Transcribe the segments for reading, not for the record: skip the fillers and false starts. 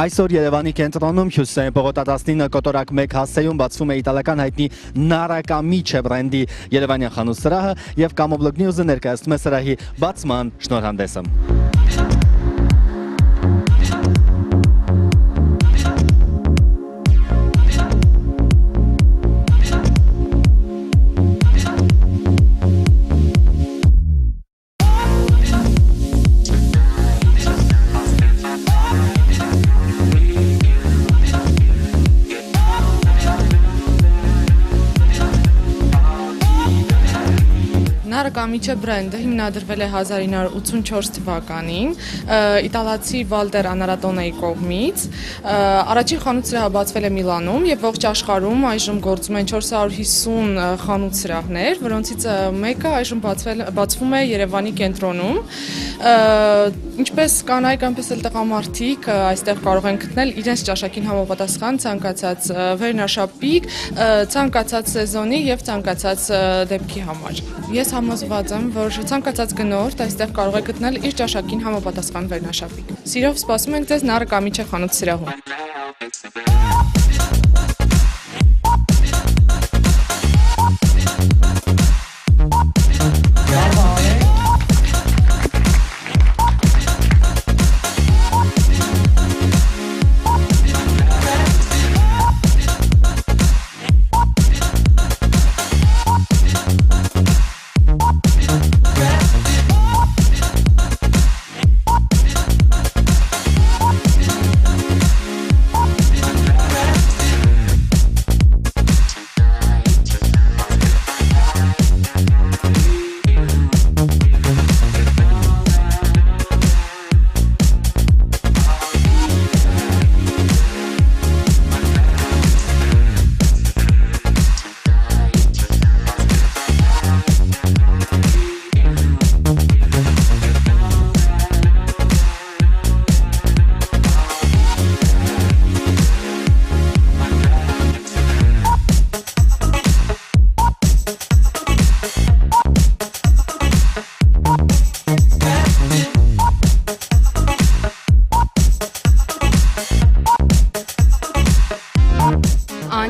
Այսօր Երևանի կենտրոնում հյուսիսային պողոտա 19 կոտորակ 1 հասցեում բացվում է իտալական հայտնի Nara Camice բրենդի երևանյան խանութ սրահը եւ Կամոբլոգ Նյուզը ներկայացնում է սրահի բացման շնորհանդեսը։ Nara Camice բրենդը հիմնադրվել է 1984 թվականին իտալացի Վալտեր Անարատոնեի կողմից։ Առաջին խանութ սրահը բացվել է Միլանում եւ ողջ աշխարհում այժմ գործում են 450 խանութ սրահներ, որոնցից մեկը այժմ բացվում է Երևանի կենտրոնում։ Ինչպես կանայք, այնպես էլ տղամարդիկ այստեղ կարող են գտնել իրենց ճաշակին համապատասխան ցանկացած վերնաշապիկ, ցանկացած սեզոնի եւ ցանկացած դեպքի համար։ Ես համոզված եմ, որ ցանկացած գնորդ այստեղ կարող է գտնել իր ճաշակին համապատասխան վերնաշապիկ։ Սիրով սպասում ենք ձեզ Nara Camice խանութ սրահում։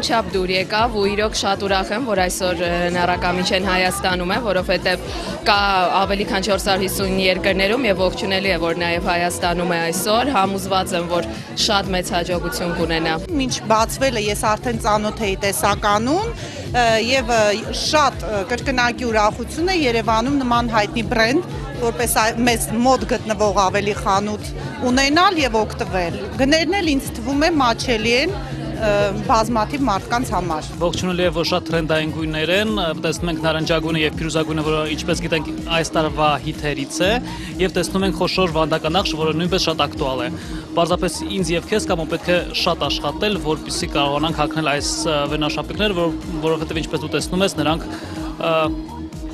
Անչափ դուր եկավ ու իրոք շատ ուրախ եմ, որ այսօր Nara Camice-ն Հայաստանում է, որովհետև կա ավելի քան 450 երկրներում եւ ողջունելի է, որ նաեւ Հայաստանում է այսօր, համոզված եմ, որ շատ մեծ հաջողություն կունենա։ Մինչ բացվելը ես արդեն ծանոթ էի տեսականուն եւ շատ կրկնակի ուրախություն է Երևանում նման հայտնի բրենդ, որպես մեզ մոտ գտնվող ավելի խանութ ունենալ եւ օգտվել։ Գներն էլ ինձ թվում է մաչելի են բազմաթիվ մարդկանց համար։ Ողջունելի է, որ շատ թրենդային գույներ են, տեսնում ենք նարնջագույնը եւ փիրուզագույնը, որը ինչպես գիտենք այս տարվա հիթերից է, եւ տեսնում ենք խոշոր վանդականախշ, որը նույնպես շատ ակտուալ է։ Պարզապես ինձ եւ քեզ կամ պետք է շատ աշխատել, որպեսզի կարողանանք հագնել այս վերնաշապիկները, որովհետեւ ինչպես դու տեսնում ես, նրանք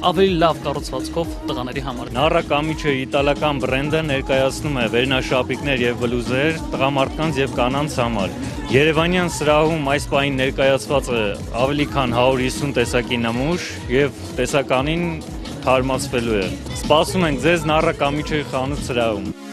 ավելի լավ կառուցվածքով տղաների համար։ Nara Camice իտալական բրենդը ներկայացնում է վերնաշապիկներ եւ բլուզեր տղամարդկանց եւ կանանց համար։ Երևանյան սրահում այս պահին ներկայացված է ավելի քան 150 տեսակի նմուշ եւ տեսականին թարմացվելու է։ Սպասում ենք ձեզ Nara Camice խանութ սրահում։